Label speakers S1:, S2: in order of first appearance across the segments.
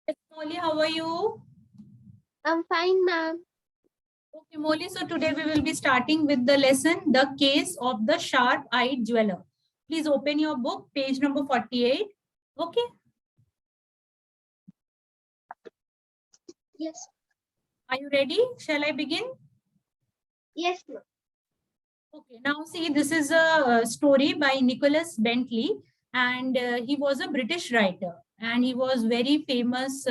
S1: Yes, Molly, how are you?
S2: I'm fine, ma'am.
S1: Okay, Molly, so today we will be starting with the lesson, The Case of the Sharp-Eyed Jeweler. Please open your book, page number 48. Okay,
S2: Yes.
S1: are you ready? Shall I begin?
S2: Yes, ma'am.
S1: Okay, now see, this is a story by Nicholas Bentley, and he was a British writer, and he was very famous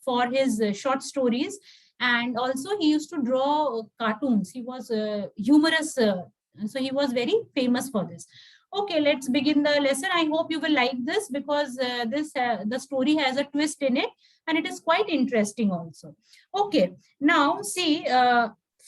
S1: for his short stories, and also he used to draw cartoons. He was humorous, so he was very famous for this. Okay, let's begin the lesson. I hope you will like this because the story has a twist in it, and it is quite interesting also. Okay, now see.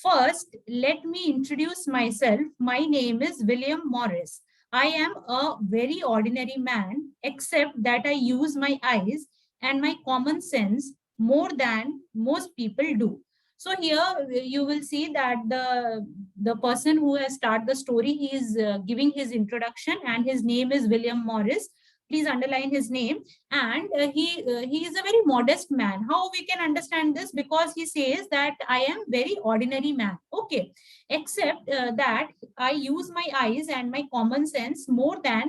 S1: First, let me introduce myself. My name is William Morris. I am a very ordinary man, except that I use my eyes and my common sense more than most people do. So here you will see that the person who has started the story, he is giving his introduction, and his name is William Morris. Please underline his name. And he is a very modest man. How we can understand this? Because he says that I am very ordinary man. Okay, except that I use my eyes and my common sense more than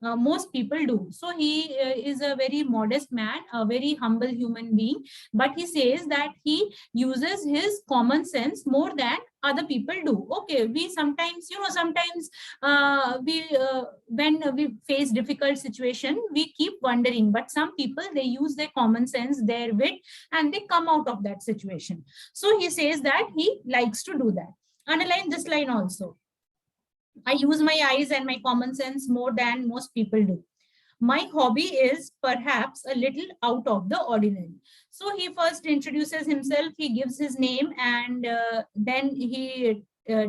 S1: most people do. So he is a very modest man, a very humble human being, but he says that he uses his common sense more than other people do. Okay, we sometimes, sometimes when we face difficult situation, we keep wondering, but some people, they use their common sense, their wit, and they come out of that situation. So he says that he likes to do that. Underline this line also. I use my eyes and my common sense more than most people do. My hobby is perhaps a little out of the ordinary. So he first introduces himself, he gives his name, and then he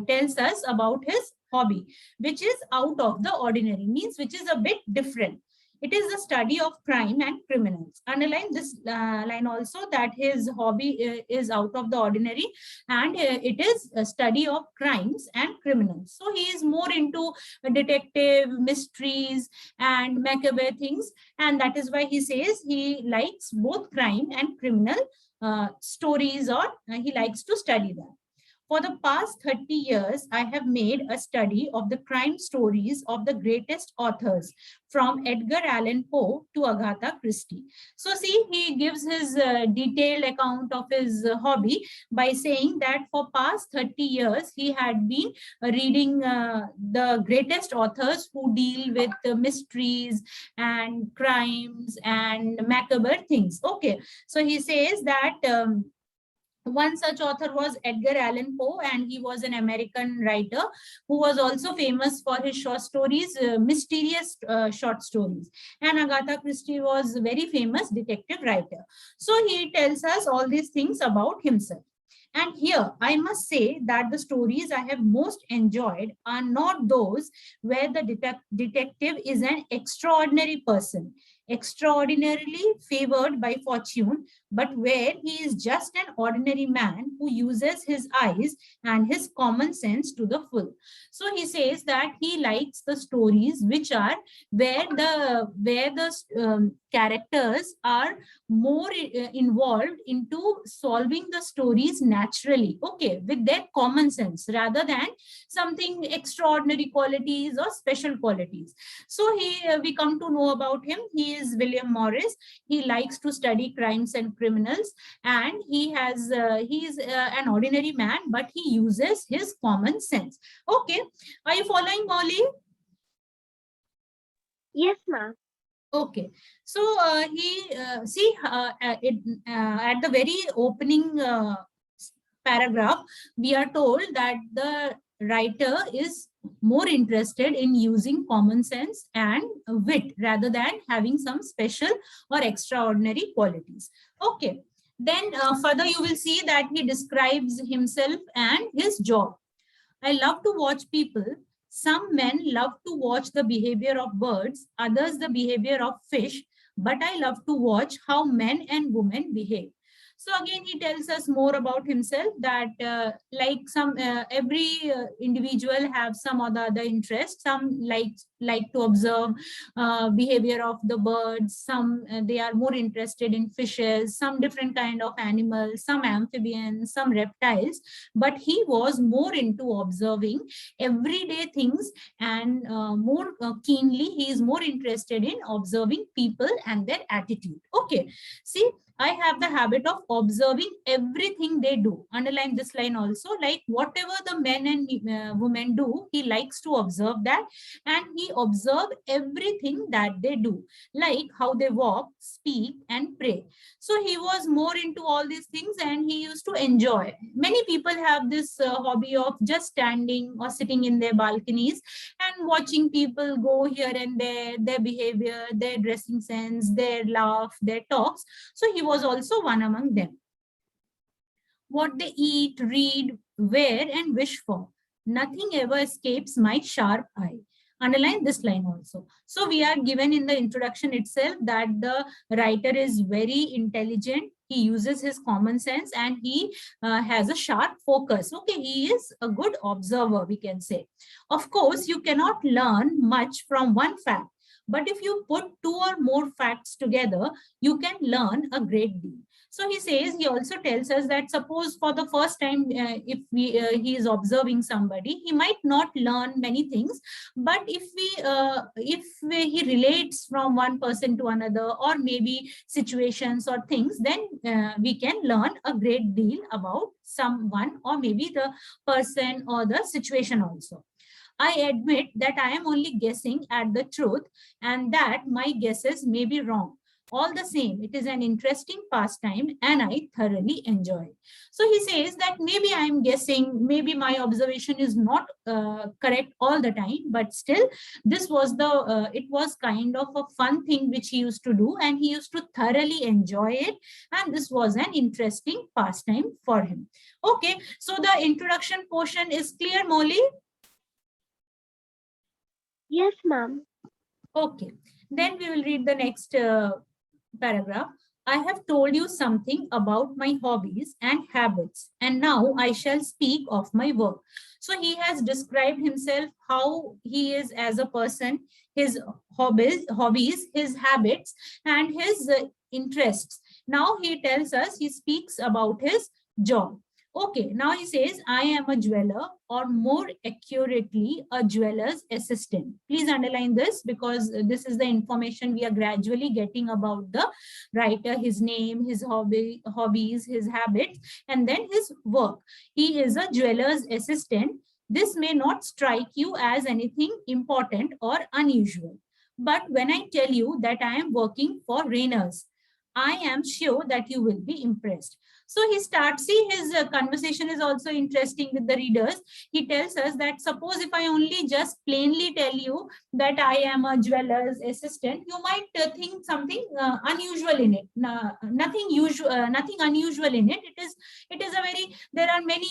S1: tells us about his hobby, which is out of the ordinary, means which is a bit different. It is the study of crime and criminals. Underline this line also, that his hobby is out of the ordinary, and it is a study of crimes and criminals. So he is more into detective mysteries and macabre things, and that is why he says he likes both crime and criminal stories, or he likes to study them. For the past 30 years, I have made a study of the crime stories of the greatest authors, from Edgar Allan Poe to Agatha Christie. So, see, he gives his detailed account of his hobby by saying that for past 30 years, he had been reading the greatest authors who deal with mysteries and crimes and macabre things. Okay, so he says that one such author was Edgar Allan Poe, and he was an American writer who was also famous for his short stories, mysterious short stories. And Agatha Christie was a very famous detective writer. So he tells us all these things about himself. And here, I must say that the stories I have most enjoyed are not those where the detective is an extraordinary person, extraordinarily favored by fortune, but where he is just an ordinary man who uses his eyes and his common sense to the full. So he says that he likes the stories which are where the characters are more involved into solving the stories naturally, okay, with their common sense, rather than something extraordinary qualities or special qualities. So we come to know about him. He is William Morris. He likes to study crimes and criminals, and he is an ordinary man, but he uses his common sense. Okay, are you following, Molly?
S2: Yes, ma'am.
S1: Okay, so he see at the very opening paragraph, we are told that the writer is more interested in using common sense and wit rather than having some special or extraordinary qualities. Okay, then further you will see that he describes himself and his job. I love to watch people. Some men love to watch the behavior of birds, others the behavior of fish, but I love to watch how men and women behave. So again, he tells us more about himself, that like every individual have some or the other interest. Some like to observe behavior of the birds. Some they are more interested in fishes, some different kind of animals, some amphibians, some reptiles. But he was more into observing everyday things, and more keenly he is more interested in observing people and their attitude. Okay, see, I have the habit of observing everything they do. Underline this line also, like whatever the men and women do, he likes to observe that, and he observe everything that they do, like how they walk, speak, and pray. So he was more into all these things, and he used to enjoy. Many people have this hobby of just standing or sitting in their balconies and watching people go here and there, their behavior, their dressing sense, their laugh, their talks. So he was also one among them. What they eat, read, wear, and wish for, nothing ever escapes my sharp eye. Underline this line also. So we are given in the introduction itself that the writer is very intelligent. He uses his common sense, and he has a sharp focus. Okay, he is a good observer, we can say. Of course, you cannot learn much from one fact, but if you put two or more facts together, you can learn a great deal. So he says, he also tells us that suppose for the first time, if he is observing somebody, he might not learn many things, but he relates from one person to another, or maybe situations or things, then we can learn a great deal about someone, or maybe the person or the situation also. I admit that I am only guessing at the truth, and that my guesses may be wrong. All the same, it is an interesting pastime, and I thoroughly enjoy it. So he says that maybe I am guessing, maybe my observation is not correct all the time, but still, this was it was kind of a fun thing which he used to do, and he used to thoroughly enjoy it, and this was an interesting pastime for him. Okay, so the introduction portion is clear, Molly?
S2: Yes, ma'am.
S1: Okay, then we will read the next paragraph. I have told you something about my hobbies and habits, and now I shall speak of my work. So he has described himself, how he is as a person, his hobbies, his habits, and his interests. Now he tells us, he speaks about his job. Okay, now he says, I am a jeweler, or more accurately, a jeweler's assistant. Please underline this, because this is the information we are gradually getting about the writer, his name, his hobbies, his habits, and then his work. He is a jeweler's assistant. This may not strike you as anything important or unusual. But when I tell you that I am working for Rayners, I am sure that you will be impressed. So he starts, see, his conversation is also interesting with the readers. He tells us that suppose if I only just plainly tell you that I am a jeweler's assistant, you might think something unusual in it. Nothing unusual in it. It is a very, there are many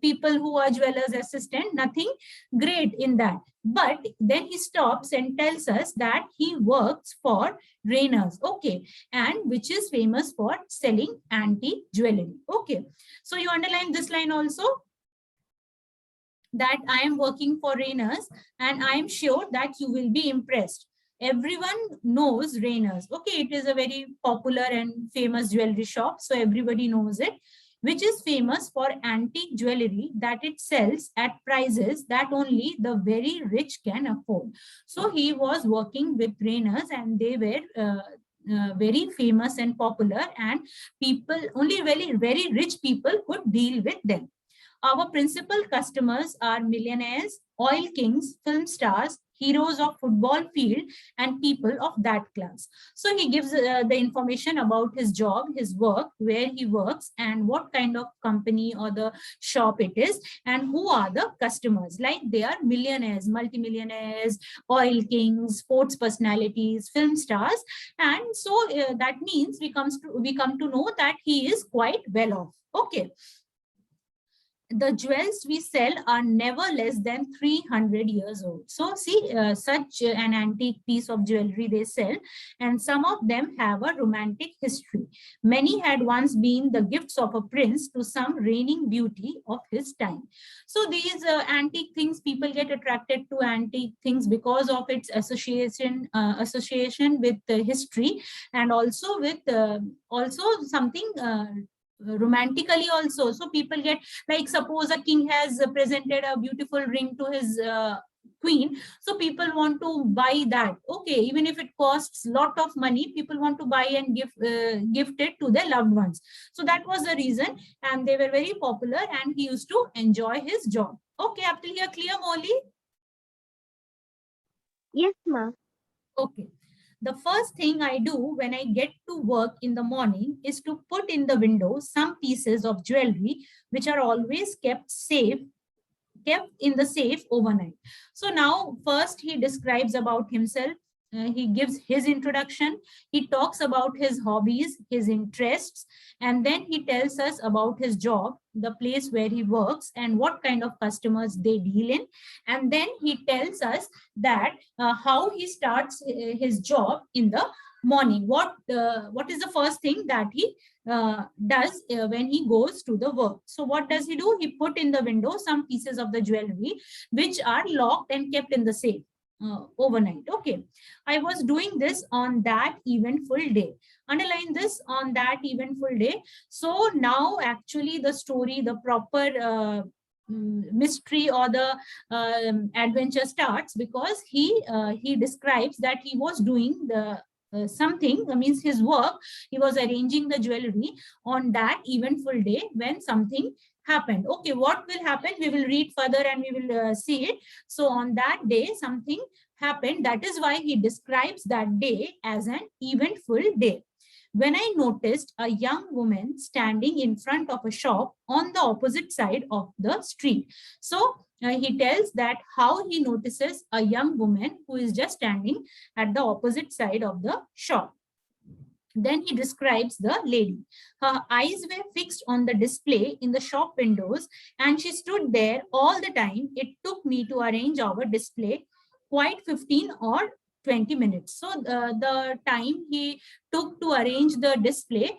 S1: people who are jeweler's assistant, nothing great in that. But then he stops and tells us that he works for Rayners, okay, and which is famous for selling antique jewelry. Okay, so you underline this line also, that I am working for Rayners, and I am sure that you will be impressed. Everyone knows Rayners. Okay, it is a very popular and famous jewelry shop, so everybody knows it, which is famous for antique jewelry that it sells at prices that only the very rich can afford. So he was working with Rayners, and they were very famous and popular, and people, only very rich people could deal with them. Our principal customers are millionaires, oil kings, film stars, heroes of football field, and people of that class. So he gives the information about his job, his work, where he works, and what kind of company or the shop it is, and who are the customers. Like they are millionaires, multimillionaires, oil kings, sports personalities, film stars, and so that means we come to know that he is quite well off. Okay. the jewels we sell are never less than 300 years old. So see, such an antique piece of jewelry they sell, and some of them have a romantic history. Many had once been the gifts of a prince to some reigning beauty of his time. So these antique things, people get attracted to antique things because of its association with history, and also with also something romantically also. So people get, like suppose a king has presented a beautiful ring to his queen, so people want to buy that. Okay, even if it costs lot of money, people want to buy and gift it to their loved ones. So that was the reason, and they were very popular, and he used to enjoy his job. Okay, up till here clear, Molly?
S2: Yes, ma'am.
S1: Okay. The first thing I do when I get to work in the morning is to put in the window some pieces of jewelry which are always kept in the safe overnight. So now first he describes about himself. He gives his introduction. He talks about his hobbies, his interests, and then he tells us about his job, the place where he works, and what kind of customers they deal in. And then he tells us that how he starts his job in the morning. What is the first thing that he does when he goes to the work. So what does he do? He put in the window some pieces of the jewelry which are locked and kept in the safe overnight. Okay, I was doing this on that eventful day. Underline this, on that eventful day. So now actually the story, the proper mystery or the adventure starts, because he describes that he was doing the something, means his work, he was arranging the jewelry on that eventful day when something happened. Okay, what will happen? We will read further and we will see it. So on that day, something happened. That is why he describes that day as an eventful day. When I noticed a young woman standing in front of a shop on the opposite side of the street. So he tells that how he notices a young woman who is just standing at the opposite side of the shop. Then he describes the lady. Her eyes were fixed on the display in the shop windows, and she stood there all the time. It took me to arrange our display quite 15 or 20 minutes. So the time he took to arrange the display,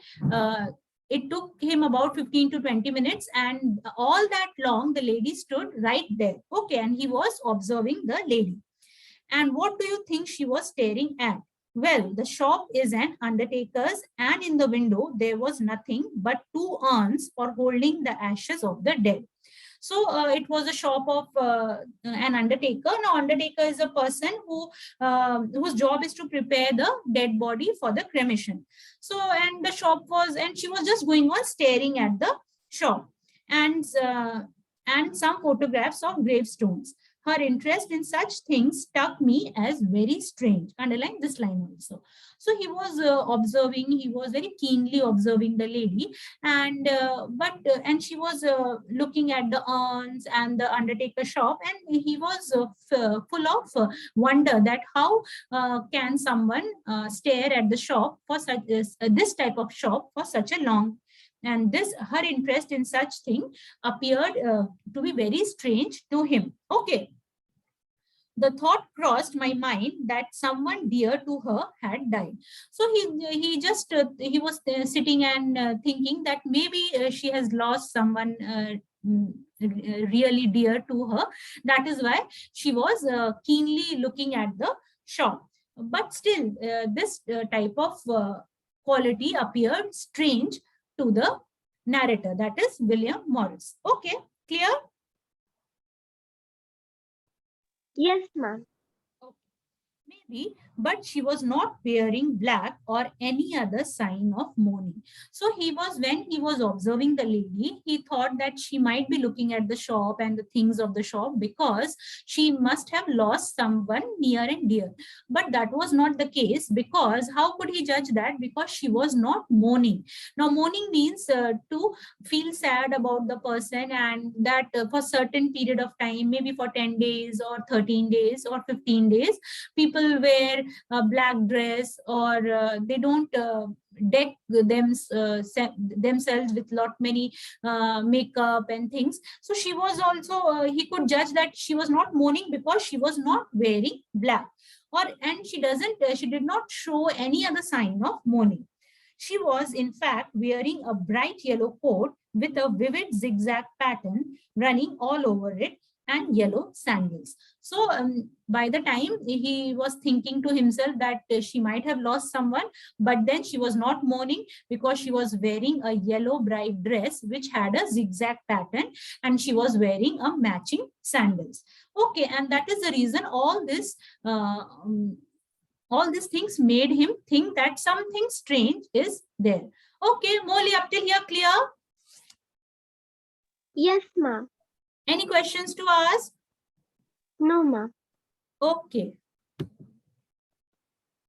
S1: it took him about 15 to 20 minutes, and all that long the lady stood right there. Okay, and he was observing the lady. And what do you think she was staring at? Well, the shop is an undertaker's, and in the window there was nothing but two urns for holding the ashes of the dead. So it was a shop of an undertaker. Now, undertaker is a person whose job is to prepare the dead body for the cremation. So, and the shop was, and she was just going on staring at the shop, and some photographs of gravestones. Her interest in such things struck me as very strange. Underline this line also. So he was observing, he was very keenly observing the lady, and and she was looking at the urns and the undertaker shop, and he was full of wonder that how can someone stare at the shop for such this type of shop for such a long. And this, her interest in such thing appeared to be very strange to him. Okay. The thought crossed my mind that someone dear to her had died. So he was sitting and thinking that maybe she has lost someone really dear to her. That is why she was keenly looking at the shop. But still, this type of quality appeared strange to the narrator, that is William Morris. Okay, clear?
S2: Yes, ma'am.
S1: Maybe, but she was not wearing black or any other sign of mourning. So when he was observing the lady, he thought that she might be looking at the shop and the things of the shop because she must have lost someone near and dear. But that was not the case, because how could he judge that? Because she was not mourning. Now, mourning means to feel sad about the person, and that for certain period of time, maybe for 10 days or 13 days or 15 days, people wear a black dress, or they don't deck themselves with lot many makeup and things. So she was also, he could judge that she was not mourning because she was not wearing black, and she did not show any other sign of mourning. She was in fact wearing a bright yellow coat with a vivid zigzag pattern running all over it, and yellow sandals. So by the time he was thinking to himself that she might have lost someone, but then she was not mourning because she was wearing a yellow bright dress which had a zigzag pattern, and she was wearing a matching sandals. Okay, and that is the reason all these things made him think that something strange is there. Okay, Molly, up till here clear?
S2: Yes, ma'am.
S1: Any questions to ask?
S2: No, ma'am.
S1: Okay,